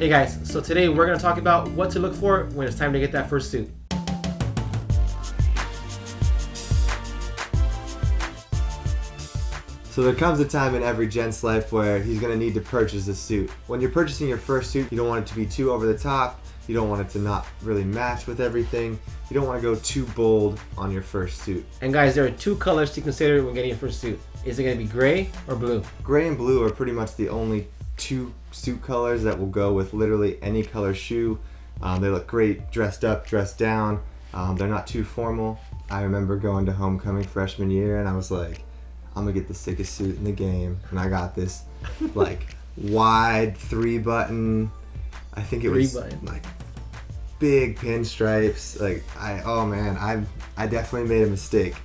Hey guys, so today we're going to talk about what to look for when it's time to get that first suit. So there comes a time in every gent's life where he's going to need to purchase a suit. When you're purchasing your first suit, you don't want it to be too over the top. You don't want it to not really match with everything. You don't want to go too bold on your first suit. And guys, there are two colors to consider when getting your first suit. Is it going to be gray or blue? Gray and blue are pretty much the only two suit colors that will go with literally any color shoe. They look great dressed up, dressed down. They're not too formal. I remember going to homecoming freshman year and I was like, I'm gonna get the sickest suit in the game. And I got this like wide 3-button, I think it was like big pinstripes. Like I definitely made a mistake.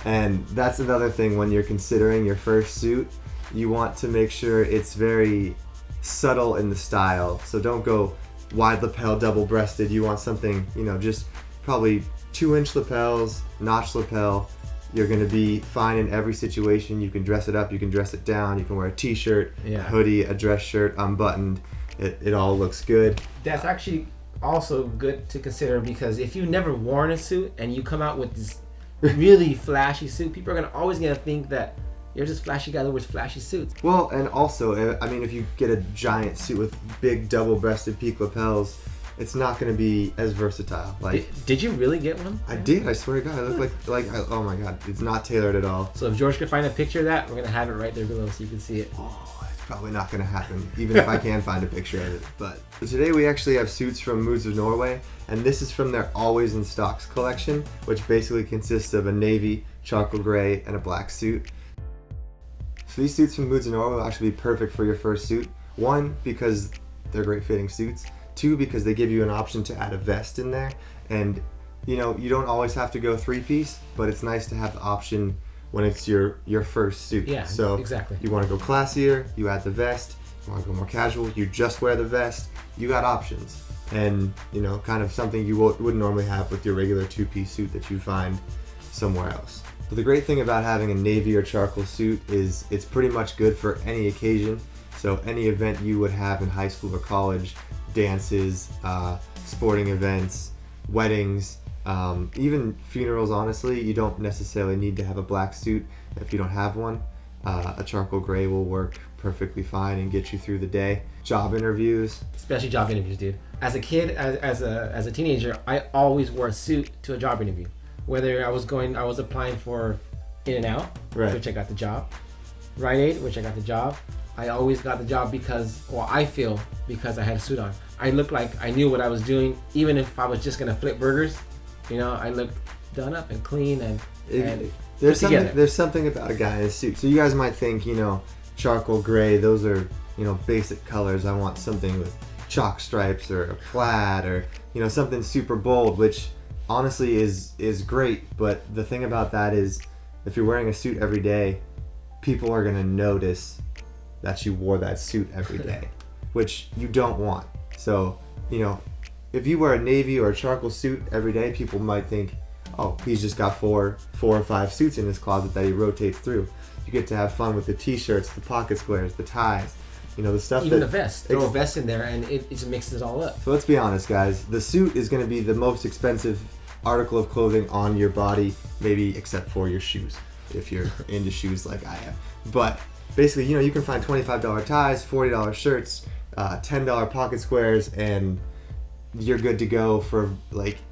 And that's another thing when you're considering your first suit, you want to make sure it's very subtle in the style. So don't go wide lapel, double-breasted. You want something, just probably 2-inch lapels, notch lapel. You're going to be fine in every situation. You can dress it up, you can dress it down, you can wear a t-shirt, a hoodie, a dress shirt, unbuttoned. It all looks good. That's actually also good to consider because if you've never worn a suit and you come out with this really flashy suit, people are always going to think that you're just flashy guy that wears flashy suits. Well, and also, if you get a giant suit with big double-breasted peak lapels, it's not going to be as versatile. Did you really get one? I did. I swear to God, I look like oh my God, it's not tailored at all. So if George could find a picture of that, we're going to have it right there below so you can see it. Oh, it's probably not going to happen, even if I can find a picture of it. But so today we actually have suits from Moods of Norway, and this is from their Always in Stocks collection, which basically consists of a navy, charcoal gray, and a black suit. So these suits from Moods of Norway will actually be perfect for your first suit. One, because they're great fitting suits. Two, because they give you an option to add a vest in there. And you don't always have to go 3-piece, but it's nice to have the option when it's your first suit. Yeah, so exactly. You want to go classier, you add the vest. You want to go more casual, you just wear the vest. You got options. And kind of something you wouldn't normally have with your regular 2-piece suit that you find somewhere else. So the great thing about having a navy or charcoal suit is it's pretty much good for any occasion. So any event you would have in high school or college, dances, sporting events, weddings, even funerals, honestly, you don't necessarily need to have a black suit if you don't have one. A charcoal gray will work perfectly fine and get you through the day. Job interviews. Especially job interviews, dude. As a kid, as a teenager, I always wore a suit to a job interview. Whether I was applying for In-N-Out, which I got the job, Rite Aid, which I got the job. I always got the job because I had a suit on. I looked like I knew what I was doing, even if I was just gonna flip burgers. I looked done up and clean and there's something about a guy in a suit. So you guys might think, charcoal gray, those are, basic colors. I want something with chalk stripes or a plaid or, something super bold, which honestly is great. But the thing about that is if you're wearing a suit every day, people are gonna notice that you wore that suit every day, which you don't want. So, if you wear a navy or a charcoal suit every day, people might think, oh, he's just got four or five suits in his closet that he rotates through. You get to have fun with the t-shirts, the pocket squares, the ties, the stuff. Even the vest. Throw a vest in there and it just mixes it all up. So let's be honest, guys. The suit is going to be the most expensive article of clothing on your body, maybe except for your shoes, if you're into shoes like I am. But basically, you can find $25 ties, $40 shirts, $10 pocket squares, and you're good to go for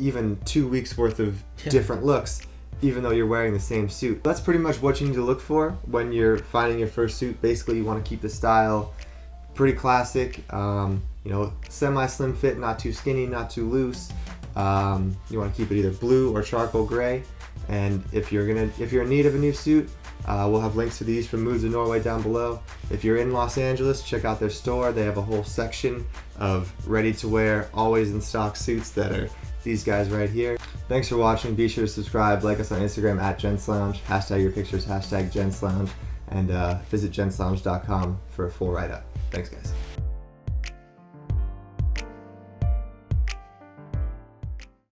even 2 weeks worth of different looks, even though you're wearing the same suit. That's pretty much what you need to look for when you're finding your first suit. Basically, you want to keep the style pretty classic, semi-slim fit, not too skinny, not too loose. You want to keep it either blue or charcoal gray. And if you're in need of a new suit, we'll have links to these from Moods of Norway down below. If you're in Los Angeles, check out their store. They have a whole section of ready-to-wear, always in stock suits that are these guys right here. Thanks for watching. Be sure to subscribe, like us on Instagram @GentsLounge, hashtag your pictures, hashtag GentsLounge, and visit gentslounge.com for a full write-up. Thanks, guys.